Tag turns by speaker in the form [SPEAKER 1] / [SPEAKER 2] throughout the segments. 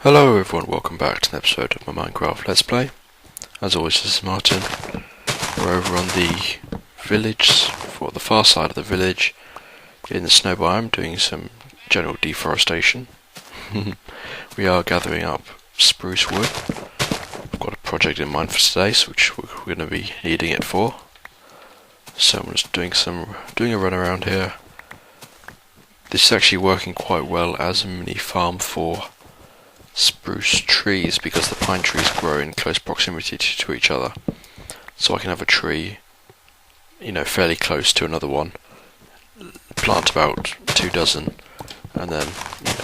[SPEAKER 1] Hello everyone, welcome back to an episode of my Minecraft Let's Play. As always, this is Martin. We're over on the village, for the far side of the village, in the snow biome, doing some general deforestation. We are gathering up spruce wood. I've got a project in mind for today, which we're going to be needing it for. So I'm just doing a run around here. This is actually working quite well as a mini farm for spruce trees, because the pine trees grow in close proximity to each other. So I can have a tree, fairly close to another one, plant about 2 dozen, and then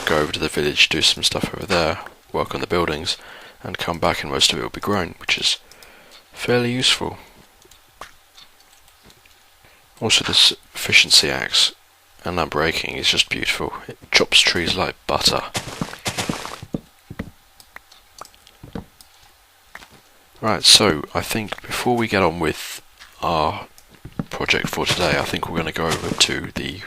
[SPEAKER 1] go over to the village, do some stuff over there, work on the buildings, and come back and most of it will be grown, which is fairly useful. Also, this efficiency axe and unbreaking is just beautiful. It chops trees like butter. Right, so I think before we get on with our project for today, I think we're going to go over to the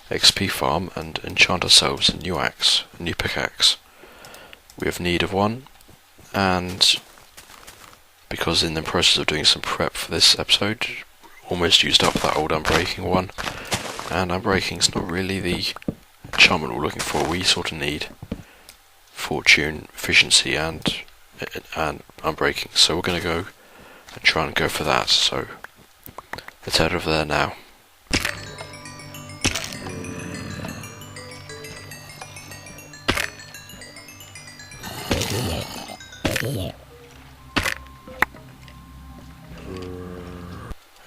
[SPEAKER 1] XP farm and enchant ourselves a new axe, a new pickaxe. We have need of one, and because in the process of doing some prep for this episode, almost used up that old unbreaking one, and unbreaking's not really the enchantment we're looking for. We sort of need fortune, efficiency, and unbreaking, so we're going to go and try and go for that. So let's head over there now.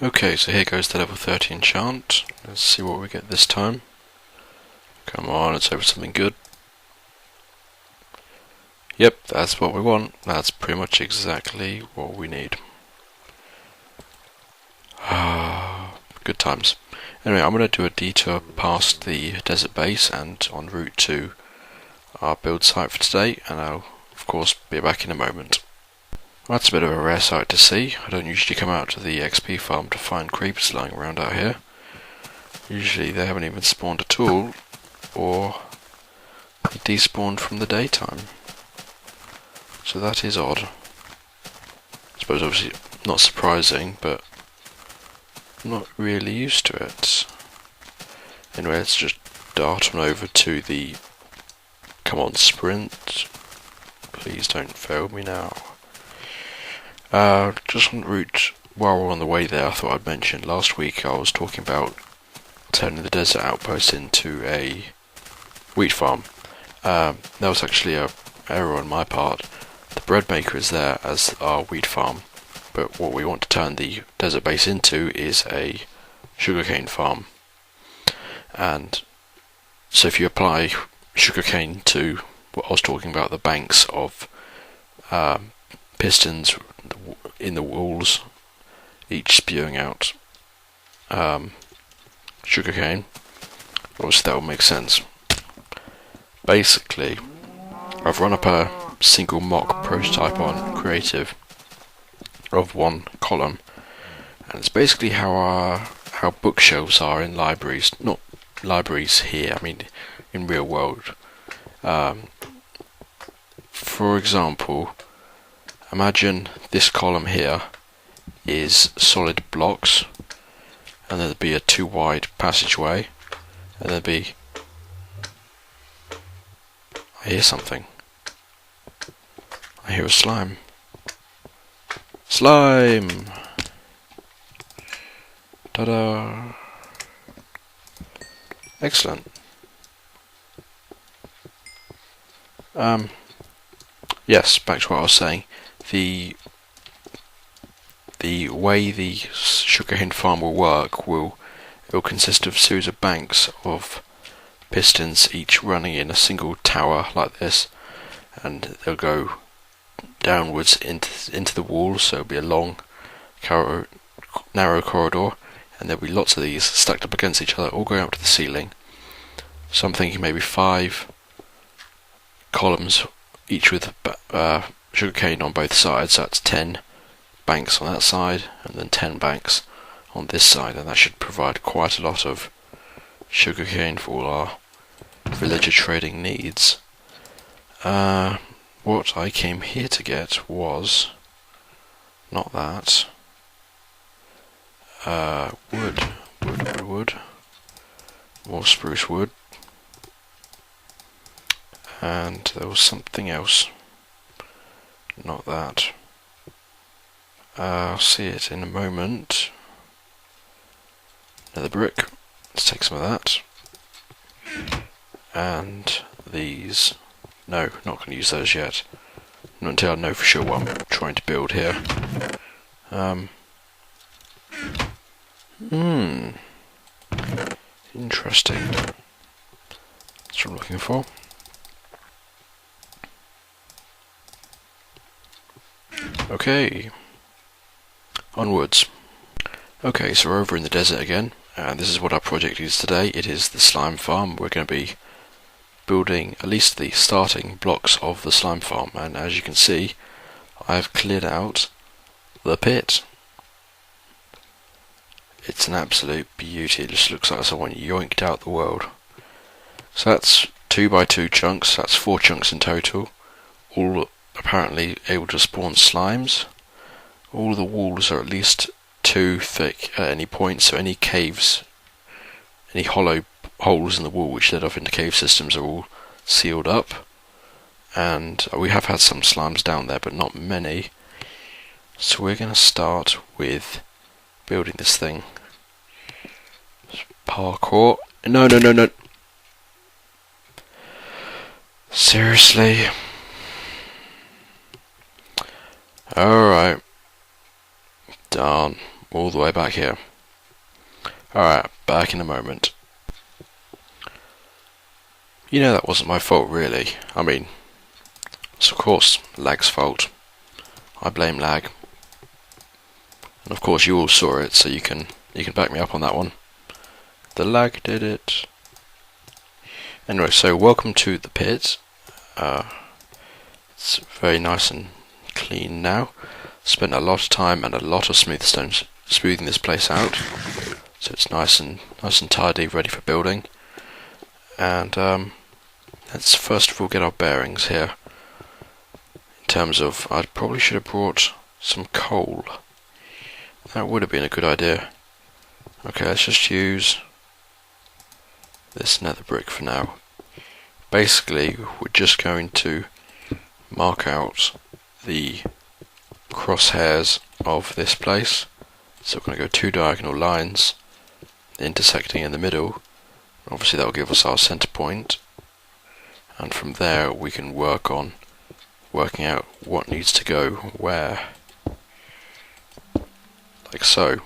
[SPEAKER 1] Okay, so here goes the level 30 enchant. Let's see what we get this time. Come on, let's hope something good. Yep, that's what we want. That's pretty much exactly what we need. Good times. Anyway, I'm going to do a detour past the desert base and en route to our build site for today, and I'll of course be back in a moment. That's a bit of a rare sight to see. I don't usually come out to the XP farm to find creepers lying around out here. Usually they haven't even spawned at all, or they despawned from the daytime. So that is odd. I suppose obviously not surprising, but I'm not really used to it. Anyway, let's just dart on over to the... Come on, sprint. Please don't fail me now. Just en route, while we're on the way there, I thought I'd mention, last week I was talking about turning the desert outpost into a wheat farm. That was actually an error on my part. The bread maker is there as our wheat farm, but what we want to turn the desert base into is a sugarcane farm. And so if you apply sugarcane to what I was talking about, the banks of pistons in the walls, each spewing out sugarcane, obviously that will make sense. Basically, I've run up a single mock prototype on creative of one column, and it's basically how bookshelves are in libraries. Not libraries here, I mean in real world. For example, imagine this column here is solid blocks, and there'd be a 2 wide passageway, and there'd be... I hear something. I hear a slime. Slime! Ta-da! Excellent. Yes, back to what I was saying. The way the sugarcane farm will work it will consist of a series of banks of pistons, each running in a single tower like this, and they'll go downwards into the walls, so it'll be a long, narrow corridor, and there'll be lots of these stacked up against each other, all going up to the ceiling. So I'm thinking maybe 5 columns, each with sugarcane on both sides, so that's 10 banks on that side, and then 10 banks on this side, and that should provide quite a lot of sugarcane for all our villager trading needs. what I came here to get was not that. Wood. More spruce wood. And there was something else. Not that. I'll see it in a moment. Another brick. Let's take some of that. And these. No, not going to use those yet. Not until I know for sure what I'm trying to build here. Interesting. That's what I'm looking for. Okay. Onwards. Okay, so we're over in the desert again, and this is what our project is today. It is the slime farm. We're going to be building at least the starting blocks of the slime farm, and as you can see, I've cleared out the pit. It's an absolute beauty. It just looks like someone yoinked out the world. So that's 2x2 chunks, that's 4 chunks in total, all apparently able to spawn slimes. All the walls are at least 2 thick at any point, so any caves, any hollow holes in the wall which led off into cave systems are all sealed up. And we have had some slimes down there, but not many. So we're going to start with building this thing. Parkour. No. Seriously. Alright. Darn. All the way back here. Alright, back in a moment. You know that wasn't my fault, really. I mean, it's of course lag's fault. I blame lag. And of course you all saw it, so you can back me up on that one. The lag did it. Anyway, so welcome to the pit. It's very nice and clean now. Spent a lot of time and a lot of smoothing this place out, so it's nice and tidy, ready for building. And let's first of all get our bearings here. In terms of, I probably should have brought some coal. That would have been a good idea. Okay, let's just use this nether brick for now. Basically, we're just going to mark out the crosshairs of this place. So we're going to go 2 diagonal lines intersecting in the middle. Obviously that will give us our center point, and from there we can work on working out what needs to go where, like so.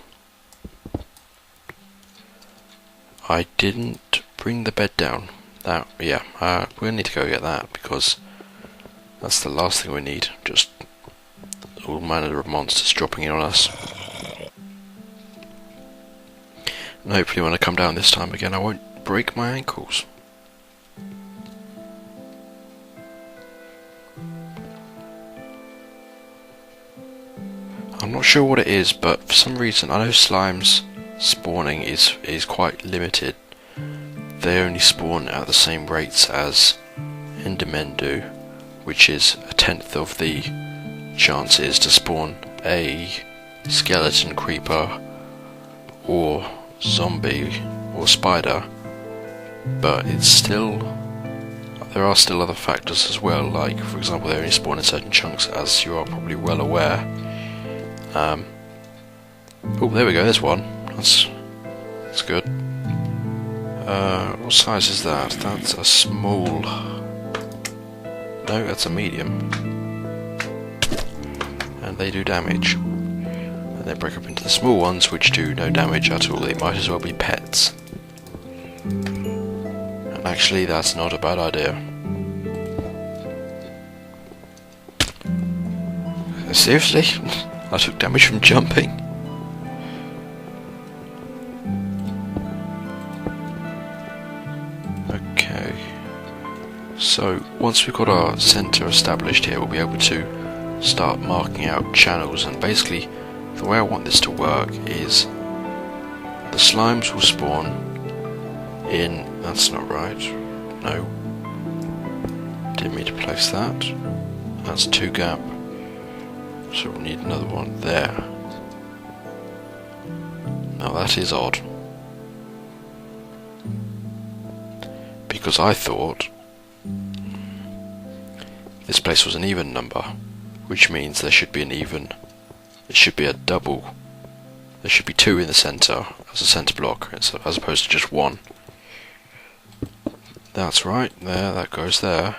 [SPEAKER 1] I didn't bring the bed down. We'll need to go get that, because that's the last thing we need. Just all manner of monsters dropping in on us. And hopefully when I come down this time again I won't break my ankles. I'm not sure what it is, but for some reason I know slimes spawning is quite limited. They only spawn at the same rates as endermen do, which is 1/10 of the chances to spawn a skeleton creeper or zombie or spider. But it's still, there are still other factors as well, like for example they only spawn in certain chunks, as you are probably well aware. Oh, there we go, there's one. That's good. What size is that? That's a small. No, that's a medium. And they do damage. And they break up into the small ones, which do no damage at all. They might as well be pets. And actually, that's not a bad idea. Seriously? I took damage from jumping? Okay. So, once we've got our centre established here, we'll be able to start marking out channels, and basically the way I want this to work is the slimes will spawn in, that's not right, no, didn't mean to place that, That's 2 gap. So we'll need another one there. Now that is odd, because I thought this place was an even number, which means there should be an even, it should be a double, there should be 2 in the centre as a centre block as opposed to just 1. That's right, there, that goes there.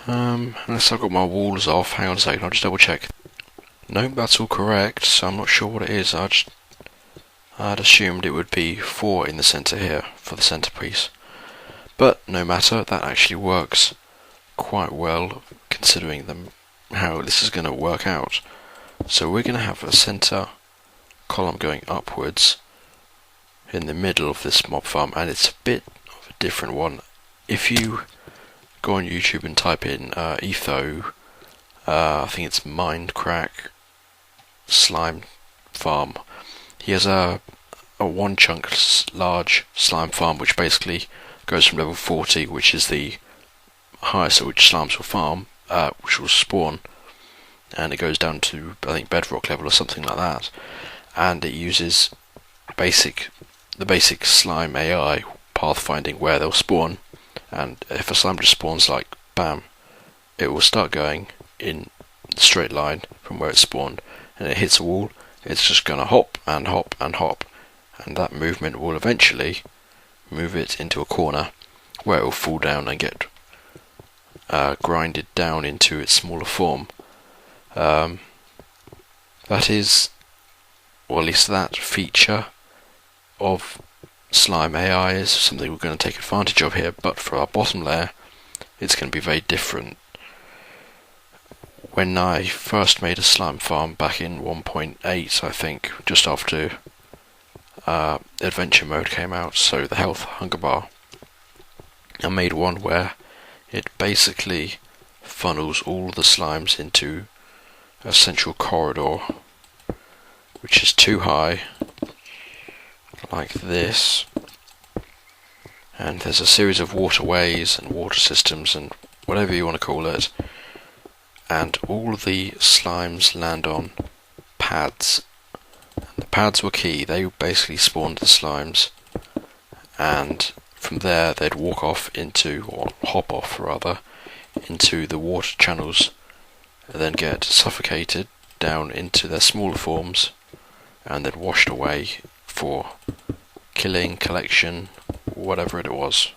[SPEAKER 1] Unless I've got my walls off, hang on a second, I'll just double check. Nope, that's all correct, so I'm not sure what it is. I'd assumed it would be 4 in the centre here for the centrepiece. But no matter, that actually works quite well considering how this is going to work out. So we're going to have a centre column going upwards in the middle of this mob farm, and it's a bit of a different one. If you go on YouTube and type in Etho, I think it's MineCraft slime farm. He has a 1 chunk large slime farm which basically goes from level 40, which is the highest at which slimes will farm, which will spawn, and it goes down to I think bedrock level or something like that, and it uses the basic slime AI pathfinding where they'll spawn, and if a slime just spawns like bam, it will start going in a straight line from where it spawned, and it hits a wall, it's just going to hop and hop and hop, and that movement will eventually move it into a corner where it will fall down and get grinded down into its smaller form. That is, or at least that feature of slime AI is something we're going to take advantage of here, but for our bottom layer it's going to be very different. When I first made a slime farm back in 1.8, I think, just after adventure mode came out, so the health hunger bar, I made one where it basically funnels all the slimes into a central corridor which is too high, like this, and there's a series of waterways and water systems and whatever you want to call it, and all the slimes land on pads. And the pads were key. They basically spawned the slimes, and from there they'd walk off into, or hop off rather, into the water channels, and then get suffocated down into their smaller forms, and then washed away for killing, collection, whatever it was.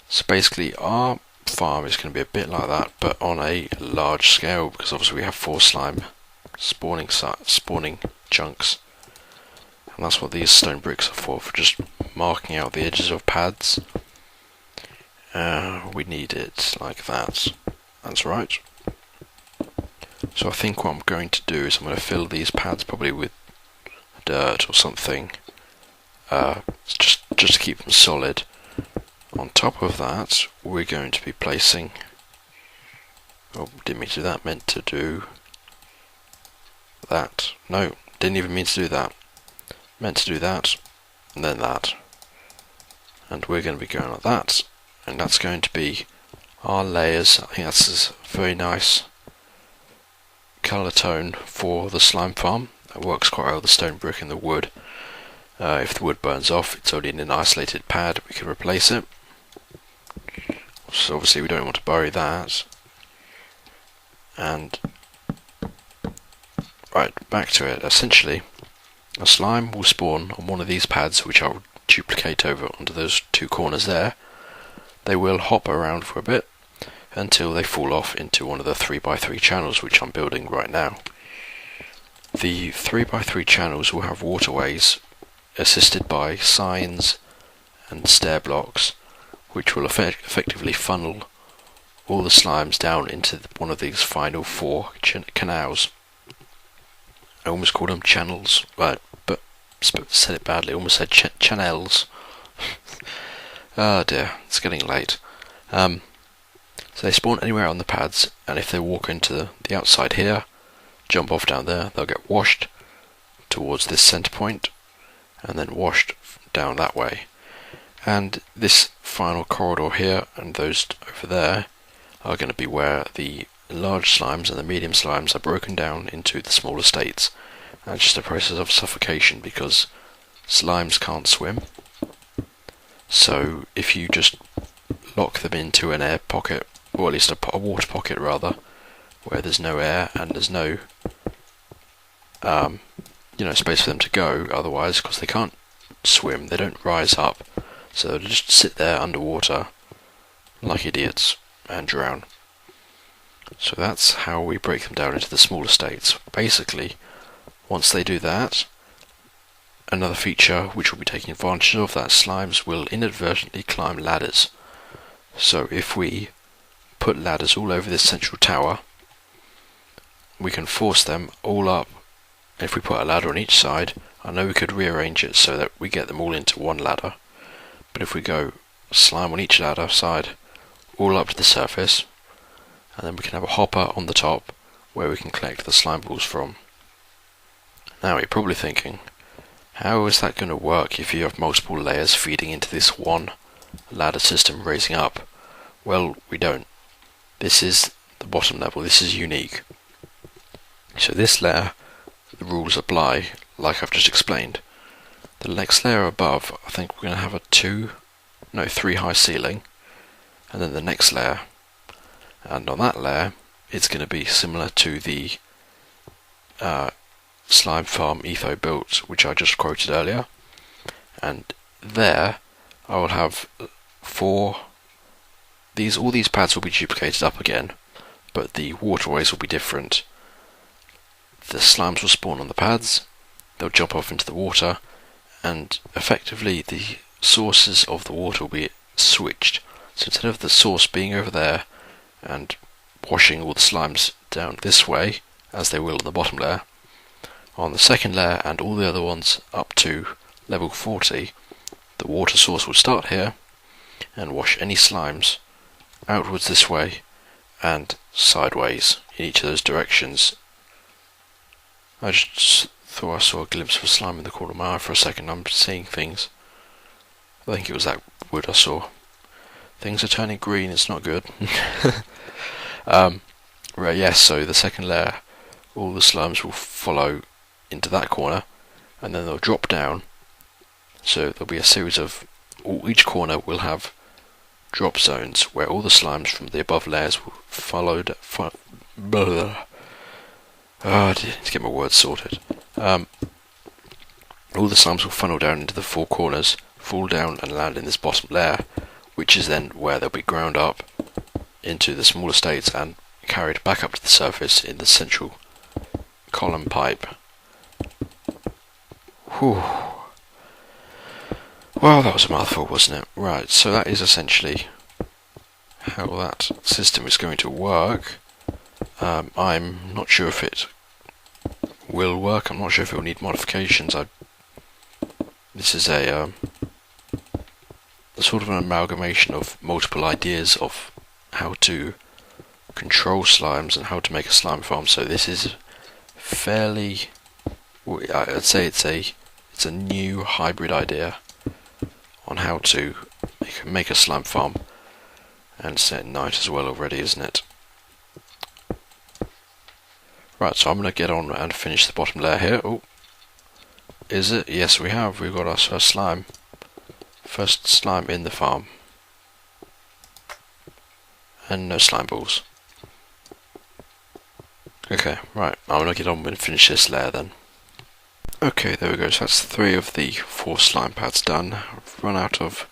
[SPEAKER 1] So basically our farm is going to be a bit like that, but on a large scale, because obviously we have 4 slime spawning chunks, and that's what these stone bricks are for just marking out the edges of pads. We need it like that. That's right. So I think what I'm going to do is I'm going to fill these pads probably with dirt or something, just to keep them solid. On top of that, we're going to be placing, oh, didn't mean to do that, meant to do that. No, didn't even mean to do that. Meant to do that, and then that. And we're going to be going like that, and that's going to be our layers. I think that's a very nice colour tone for the slime farm. That works quite well with the stone brick and the wood. If the wood burns off, it's already in an isolated pad, we can replace it. So obviously we don't want to bury that. And right, back to it. Essentially, a slime will spawn on one of these pads, which I'll duplicate over onto those 2 corners there. They will hop around for a bit until they fall off into one of the 3x3 channels which I'm building right now. The 3x3 channels will have waterways assisted by signs and stair blocks, which will effectively funnel all the slimes down into one of these final 4 canals. I almost called them channels, right, but said it badly, almost said channels. Oh dear, it's getting late. So they spawn anywhere on the pads, and if they walk into the outside here, jump off down there, they'll get washed towards this centre point, and then washed down that way. And this final corridor here, and those over there, are going to be where the large slimes and the medium slimes are broken down into the smaller states. And just a process of suffocation, because slimes can't swim. So if you just lock them into an air pocket, or at least a water pocket rather, where there's no air and there's no space for them to go otherwise, because they can't swim, they don't rise up, so they'll just sit there underwater like idiots and drown. So that's how we break them down into the smaller states. Basically, once they do that, another feature which we'll be taking advantage of, that slimes will inadvertently climb ladders. So if we put ladders all over this central tower, we can force them all up. If we put a ladder on each side, I know we could rearrange it so that we get them all into one ladder, but if we go slime on each ladder side, all up to the surface, and then we can have a hopper on the top where we can collect the slime balls from. Now you're probably thinking, how is that going to work if you have multiple layers feeding into this one ladder system raising up? Well, we don't. This is the bottom level, this is unique. So this layer, the rules apply like I've just explained. The next layer above, I think we're going to have a 3 high ceiling, and then the next layer, and on that layer it's going to be similar to the slime farm Etho built, which I just quoted earlier, and there I will have all these pads will be duplicated up again, but the waterways will be different. The slimes will spawn on the pads, they'll jump off into the water, and effectively the sources of the water will be switched. So instead of the source being over there and washing all the slimes down this way, as they will on the bottom layer, on the second layer and all the other ones up to level 40, the water source will start here and wash any slimes outwards this way and sideways in each of those directions. I just thought I saw a glimpse of a slime in the corner of my eye for a second. I'm seeing things. I think it was that wood I saw. Things are turning green, it's not good. Right, yes, so the second layer, all the slimes will follow into that corner, and then they'll drop down. So there'll be a series of, each corner will have drop zones where all the slimes from the above layers will I need to get my words sorted. All the slimes will funnel down into the 4 corners, fall down and land in this bottom layer, which is then where they'll be ground up into the smaller states and carried back up to the surface in the central column pipe. Whew. Well, that was a mouthful, wasn't it? Right, so that is essentially how that system is going to work. I'm not sure if it will work, I'm not sure if it will need modifications. This is a sort of an amalgamation of multiple ideas of how to control slimes and how to make a slime farm, so this is fairly, I'd say it's a new hybrid idea on how to make a slime farm, and it's at night as well already, isn't it? Right, so I'm going to get on and finish the bottom layer here. Oh, is it? Yes, we have. We've got our first slime. First slime in the farm. And no slime balls. Okay, right. I'm going to get on and finish this layer then. Okay, there we go. So that's 3 of the 4 slime pads done. I've run out of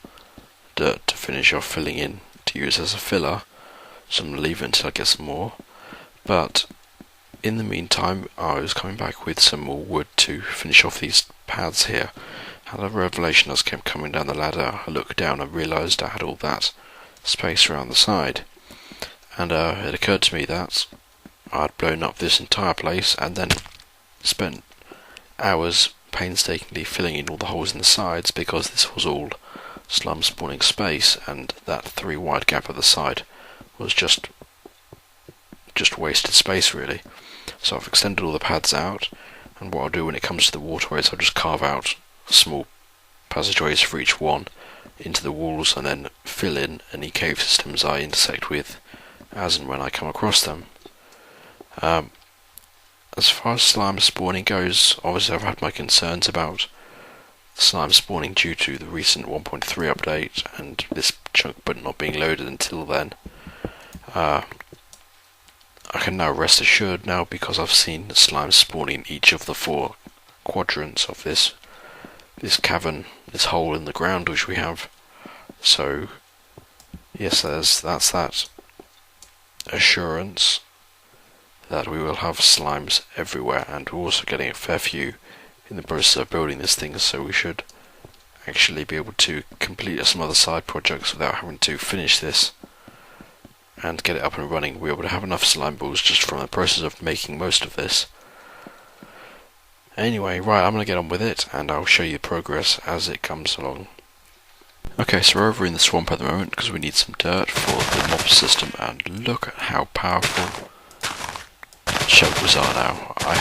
[SPEAKER 1] dirt to finish off filling in to use as a filler, so I'm going to leave it until I get some more. But in the meantime, I was coming back with some more wood to finish off these pads here. Had a revelation as I kept coming down the ladder. I looked down and realised I had all that space around the side. And it occurred to me that I'd blown up this entire place and then spent hours painstakingly filling in all the holes in the sides, because this was all slum spawning space, and that 3 wide gap at the side was just wasted space really. So I've extended all the pads out, and what I'll do when it comes to the waterways, I'll just carve out small passageways for each one into the walls and then fill in any cave systems I intersect with as and when I come across them. As far as slime spawning goes, obviously I've had my concerns about slime spawning due to the recent 1.3 update and this chunk but not being loaded until then. I can now rest assured now, because I've seen slime spawning in each of the 4 quadrants of this cavern, this hole in the ground which we have. So yes, that's that assurance that we will have slimes everywhere, and we're also getting a fair few in the process of building this thing, so we should actually be able to complete some other side projects without having to finish this and get it up and running. We're able to have enough slime balls just from the process of making most of this. Anyway, right, I'm going to get on with it and I'll show you progress as it comes along. Okay, so we're over in the swamp at the moment because we need some dirt for the mob system, and look at how powerful shovels are now. I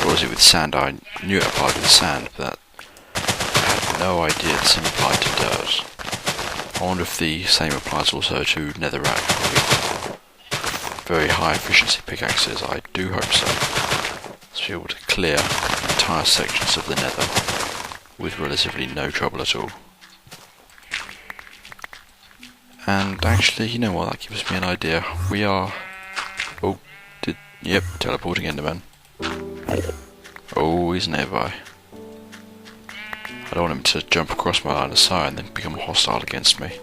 [SPEAKER 1] was it with sand? I knew it applied with sand, but I had no idea the same applied to dirt. I wonder if the same applies also to netherrack with very high efficiency pickaxes. I do hope so. To be able to clear entire sections of the nether with relatively no trouble at all. And actually, you know what, that gives me an idea. We are... Yep, teleporting Enderman. Oh, he's nearby. I don't want him to jump across my line of sight and then become hostile against me.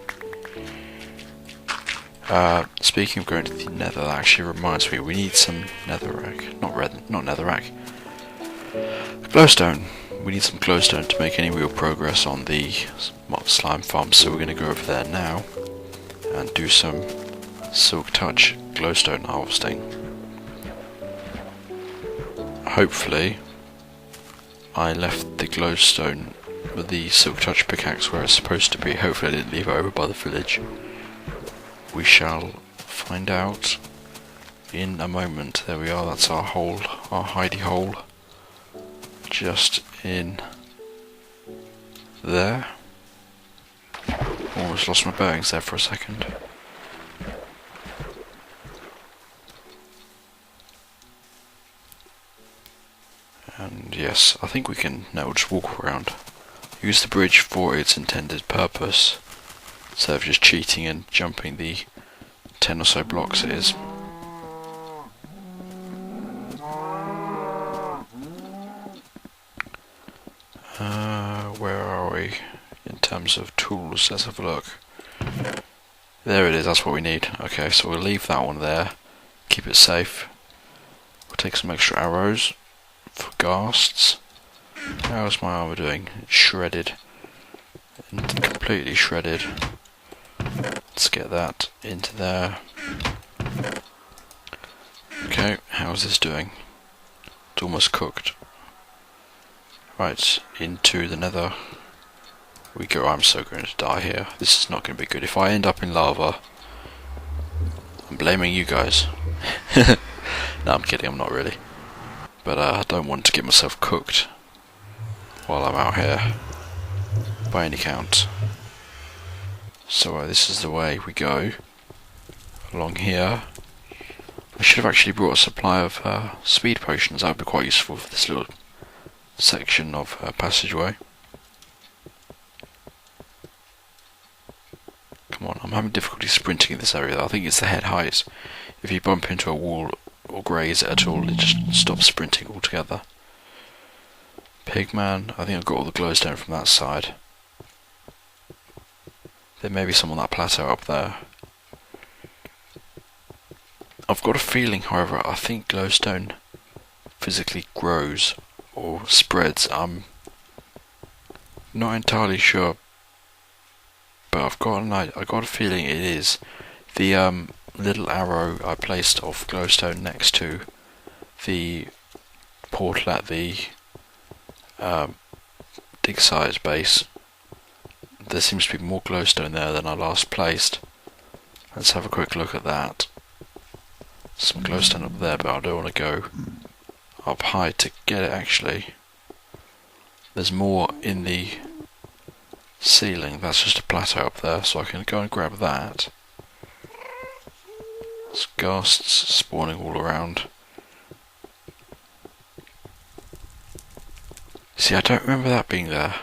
[SPEAKER 1] Speaking of going to the nether, that actually reminds me, we need some netherrack. Not netherrack. Glowstone. We need some glowstone to make any real progress on the slime farm, so we're going to go over there now and do some silk touch glowstone harvesting. Hopefully I left the glowstone with the silk touch pickaxe where it's supposed to be. Hopefully I didn't leave it over by the village. We shall find out in a moment. There we are, that's our hole, our hidey hole. Just in there. Almost lost my bearings there for a second. And yes, I think we can now just walk around. Use the bridge for its intended purpose, instead of just cheating and jumping the 10 or so blocks it is. Where are we in terms of tools? Let's have a look. There it is, that's what we need. Okay, so we'll leave that one there, keep it safe. We'll take some extra arrows for ghasts. How's my armor doing? It's shredded. Completely shredded. Let's get that into there. Okay, how's this doing? It's almost cooked. Right, into the nether we go. I'm so going to die here. This is not going to be good. If I end up in lava, I'm blaming you guys. No, I'm kidding, I'm not really. But I don't want to get myself cooked while I'm out here, by any count. So this is the way we go. Along here. I should have actually brought a supply of speed potions. That would be quite useful for this little section of passageway. Come on, I'm having difficulty sprinting in this area. I think it's the head height. If you bump into a wall or graze it at all, it just stops sprinting altogether. Pigman, I think I've got all the glowstone from that side. There may be some on that plateau up there. I've got a feeling, however, I think glowstone physically grows or spreads. I'm not entirely sure, but I've got a feeling it is. The little arrow I placed of glowstone next to the portal at the dig site base, there seems to be more glowstone there than I last placed. Let's have a quick look at that. Some glowstone up there, but I don't want to go up high to get it actually. There's more in the ceiling. That's just a plateau up there, so I can go and grab that. There's ghasts spawning all around. See, I don't remember that being there.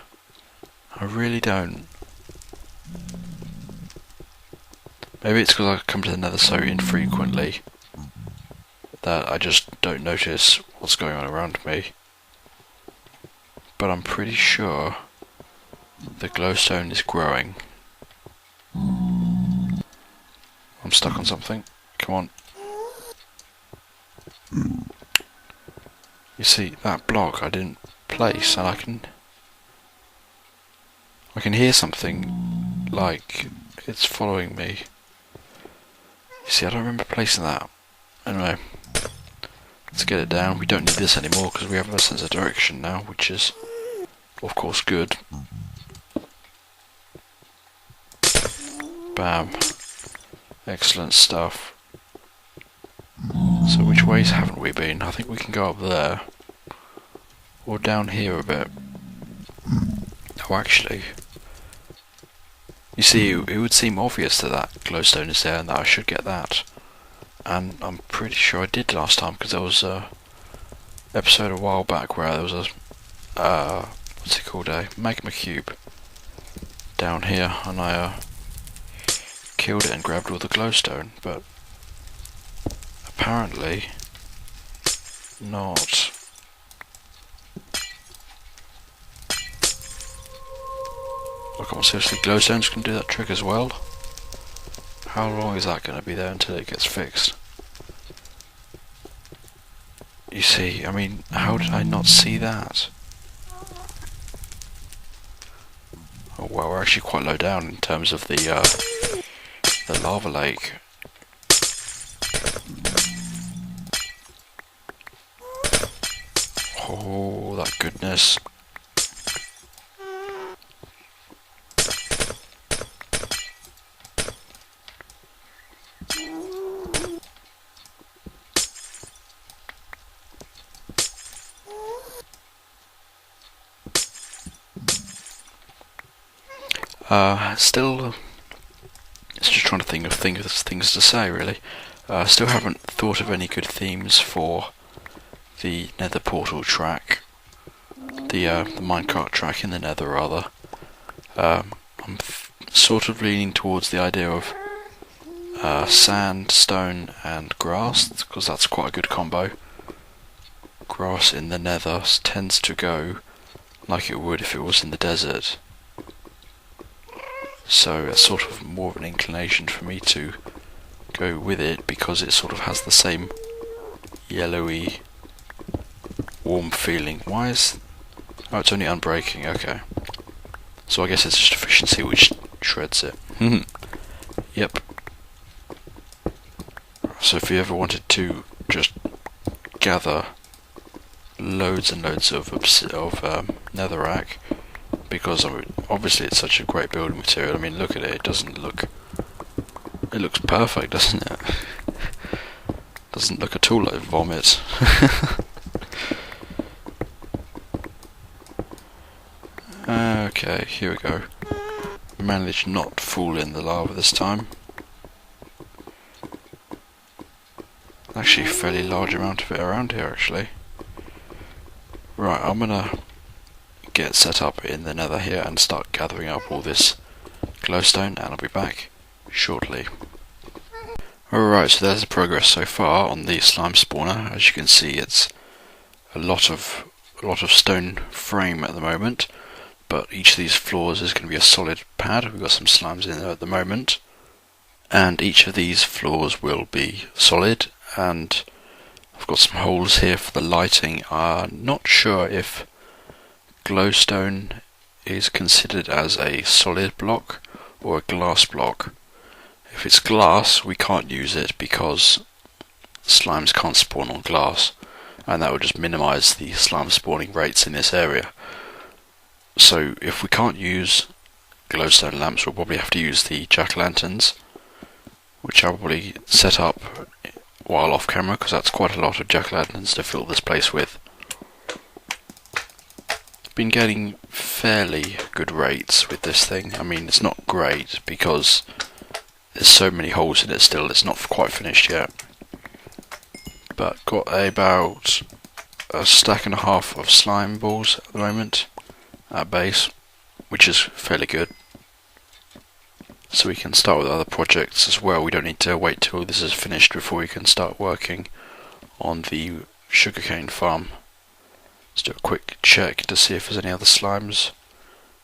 [SPEAKER 1] I really don't. Maybe it's because I come to the Nether so infrequently that I just don't notice what's going on around me. But I'm pretty sure the glowstone is growing. I'm stuck on something. Come on. You see, that block I didn't place, and I can hear something like it's following me. You see, I don't remember placing that. Anyway, let's get it down. We don't need this anymore because we have a sense of direction now, which is, of course, good. Bam. Excellent stuff. So which ways haven't we been? I think we can go up there. Or down here a bit. Oh, actually. You see, it would seem obvious that that glowstone is there and that I should get that. And I'm pretty sure I did last time, because there was a episode a while back where there was a, what's it called, a magma cube down here, and I killed it and grabbed all the glowstone, but apparently not. Oh, come on, seriously, glowstones can do that trick as well? How long is that going to be there until it gets fixed? You see, I mean, how did I not see that? Oh well, we're actually quite low down in terms of the lava lake. Oh, that goodness. Still, it's just trying to think of things to say, really. Still haven't thought of any good themes for the Nether portal track, the minecart track in the Nether, rather. I'm sort of leaning towards the idea of sand, stone, and grass, because that's quite a good combo. Grass in the Nether tends to go like it would if it was in the desert. So it's sort of more of an inclination for me to go with it, because it sort of has the same yellowy, warm feeling. Why is... oh, it's only unbreaking, okay. So I guess it's just efficiency which shreds it. Yep. So if you ever wanted to just gather loads and loads of netherrack, because I mean, obviously it's such a great building material. I mean, look at it. It doesn't look... it looks perfect, doesn't it? Doesn't look at all like vomit. Okay, here we go. Managed not to fall in the lava this time. Actually, a fairly large amount of it around here, actually. Right, I'm gonna get set up in the Nether here and start gathering up all this glowstone, and I'll be back shortly. Alright, so there's the progress so far on the slime spawner. As you can see, it's a lot of stone frame at the moment, but each of these floors is going to be a solid pad. We've got some slimes in there at the moment, and each of these floors will be solid, and I've got some holes here for the lighting. I'm not sure if glowstone is considered as a solid block or a glass block. If it's glass, we can't use it because slimes can't spawn on glass, and that would just minimise the slime spawning rates in this area. So if we can't use glowstone lamps, we'll probably have to use the jack-o'-lanterns, which I'll probably set up while off camera, because that's quite a lot of jack-o'-lanterns to fill this place with. Been getting fairly good rates with this thing. I mean, it's not great because there's so many holes in it still, it's not quite finished yet. But got about a stack and a half of slime balls at the moment at base, which is fairly good. So we can start with other projects as well. We don't need to wait till this is finished before we can start working on the sugarcane farm. Let's do a quick check to see if there's any other slimes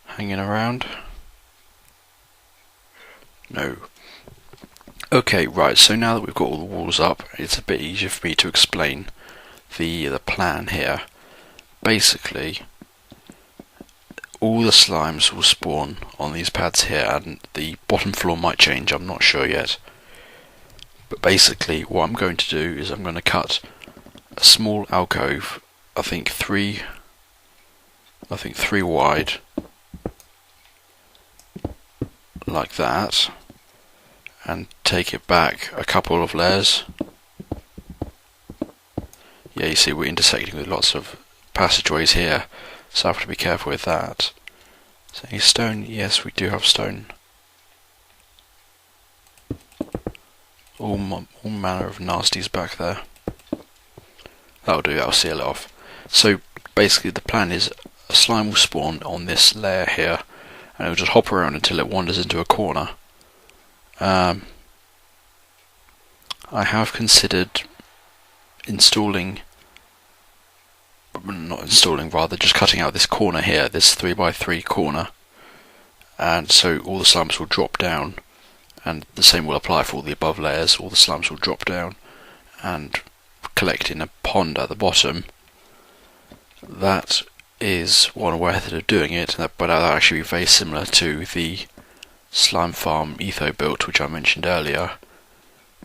[SPEAKER 1] hanging around. No. Okay, right, so now that we've got all the walls up, it's a bit easier for me to explain the plan here. Basically, all the slimes will spawn on these pads here, and the bottom floor might change, I'm not sure yet. But basically, what I'm going to do is I'm going to cut a small alcove, I think three wide, like that, and take it back a couple of layers. Yeah, you see we're intersecting with lots of passageways here, so I have to be careful with that. So any stone? Yes, we do have stone. All manner of nasties back there. That'll do, that'll seal it off. So basically the plan is a slime will spawn on this layer here, and it will just hop around until it wanders into a corner. I have considered just cutting out this corner here, this 3x3 corner, and so all the slimes will drop down, and the same will apply for all the above layers. All the slimes will drop down and collect in a pond at the bottom. That is one method of doing it, but that'll actually be very similar to the slime farm Etho built, which I mentioned earlier.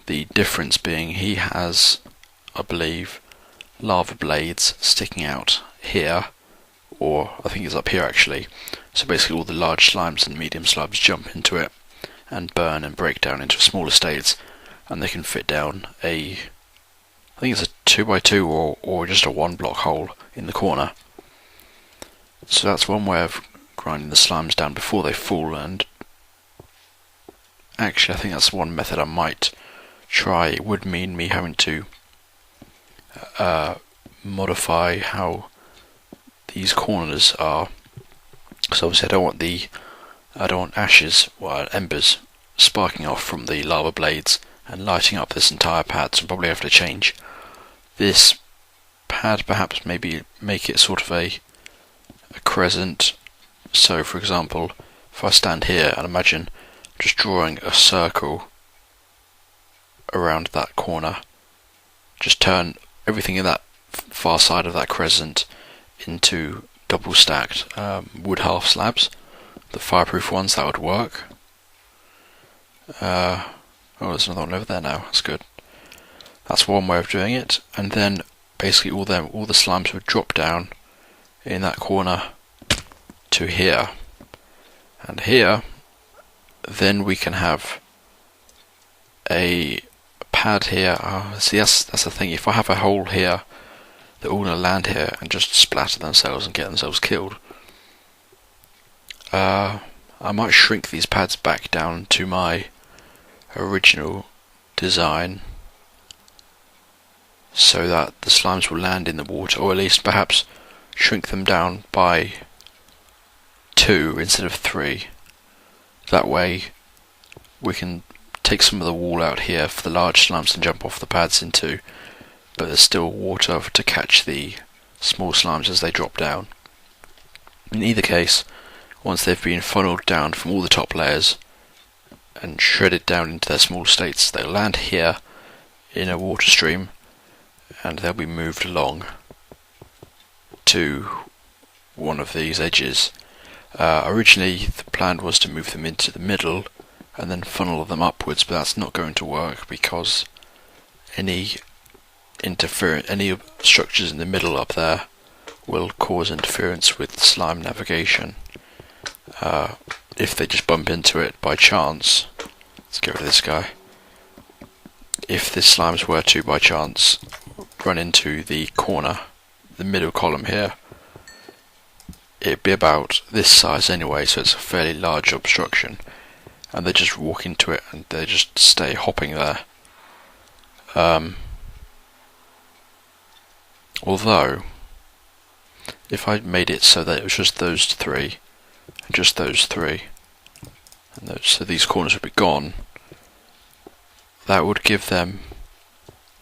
[SPEAKER 1] The difference being he has, I believe, lava blades sticking out here, or I think it's up here actually. So basically all the large slimes and medium slimes jump into it and burn and break down into smaller states, and they can fit down I think it's a 2x2 or just a 1 block hole in the corner. So that's one way of grinding the slimes down before they fall, and actually I think that's one method I might try. It would mean me having to modify how these corners are, so obviously I don't want ashes, embers sparking off from the lava blades and lighting up this entire pad, so I'll probably have to change this pad, perhaps maybe make it sort of a crescent. So for example, if I stand here and imagine just drawing a circle around that corner, just turn everything in that far side of that crescent into double stacked wood half slabs, the fireproof ones, that would work. Oh, there's another one over there now, that's good. That's one way of doing it, and then basically all the slimes would drop down in that corner to here, and here then we can have a pad here. See, that's the thing, if I have a hole here, they're all going to land here and just splatter themselves and get themselves killed. I might shrink these pads back down to my original design so that the slimes will land in the water, or at least perhaps shrink them down by 2 instead of 3. That way we can take some of the wall out here for the large slimes to jump off the pads into, but there's still water to catch the small slimes as they drop down. In either case, once they've been funneled down from all the top layers and shredded down into their small states, they'll land here in a water stream, and they'll be moved along to one of these edges. Originally the plan was to move them into the middle and then funnel them upwards, but that's not going to work because any structures in the middle up there will cause interference with slime navigation. If they just bump into it by chance, let's get rid of this guy. If the slimes were to by chance run into the corner, the middle column here, it'd be about this size anyway, so it's a fairly large obstruction, and they just walk into it and they just stay hopping there. Although, if I made it so that it was just those three, and just those three, and so these corners would be gone, that would give them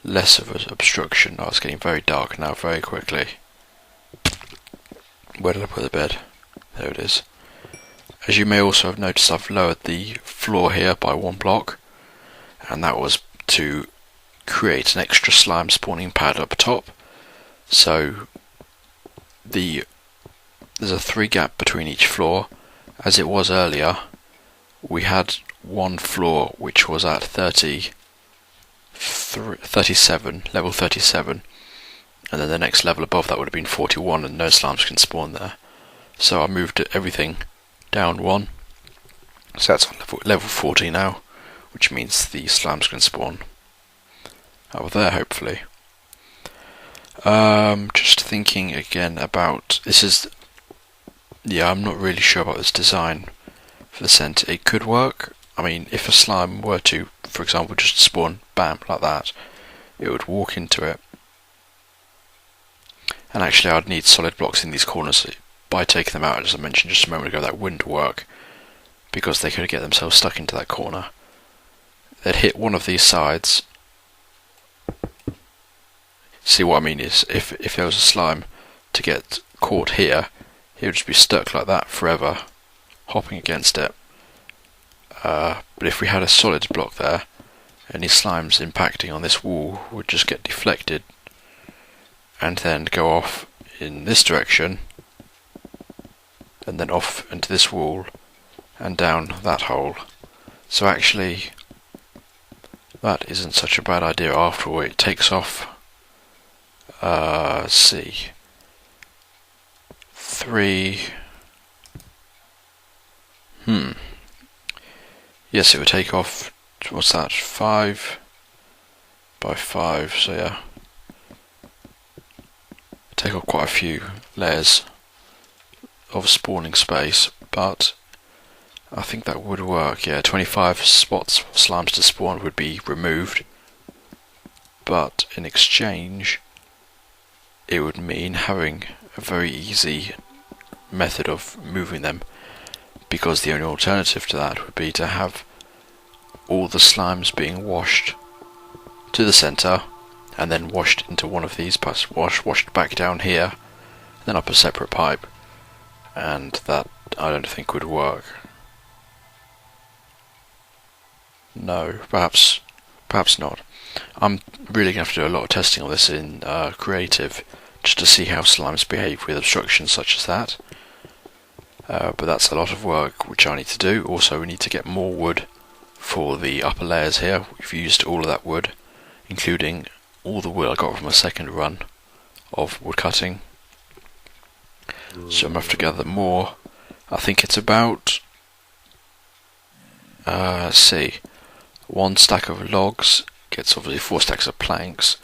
[SPEAKER 1] less of an obstruction. Oh, it's getting very dark now very quickly. Where did I put the bed? There it is. As you may also have noticed, I've lowered the floor here by 1 block, and that was to create an extra slime spawning pad up top. So there's a 3 gap between each floor. As it was earlier, we had one floor which was at 37, level 37, and then the next level above that would have been 41, and no slimes can spawn there. So I moved everything down 1, so that's on level 40 now, which means the slimes can spawn over there, hopefully. Just thinking again about this I'm not really sure about this design for the centre. It could work. I mean, if a slime were to, for example, just spawn, bam, like that, it would walk into it. And actually I'd need solid blocks in these corners. By taking them out, as I mentioned just a moment ago, that wouldn't work, because they could get themselves stuck into that corner. They'd hit one of these sides. See, what I mean is, if there was a slime to get caught here, he would just be stuck like that forever, hopping against it. But if we had a solid block there, any slimes impacting on this wall would just get deflected and then go off in this direction, and then off into this wall and down that hole. So actually that isn't such a bad idea after all. It takes off, let's see, 3, yes, it would take off, what's that, 5 by 5, so yeah, take off quite a few layers of spawning space, but I think that would work. Yeah, 25 spots for slimes to spawn would be removed, but in exchange it would mean having a very easy method of moving them, because the only alternative to that would be to have all the slimes being washed to the centre and then washed into one of these, washed back down here, then up a separate pipe, and that I don't think would work. No, perhaps not. I'm really going to have to do a lot of testing on this in creative, just to see how slimes behave with obstructions such as that. But that's a lot of work which I need to do. Also, we need to get more wood for the upper layers here. We've used all of that wood, including all the wood I got from a second run of wood cutting. So I'm going to have to gather more. I think it's about, let's see, 1 stack of logs gets obviously 4 stacks of planks,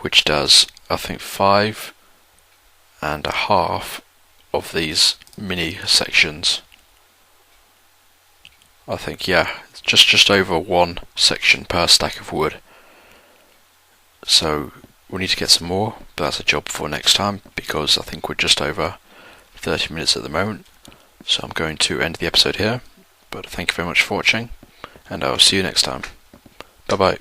[SPEAKER 1] which does, I think, 5.5 of these mini sections. I think, yeah, just over 1 section per stack of wood. So we need to get some more, but that's a job for next time, because I think we're just over 30 minutes at the moment. So I'm going to end the episode here, but thank you very much for watching, and I'll see you next time. Bye bye.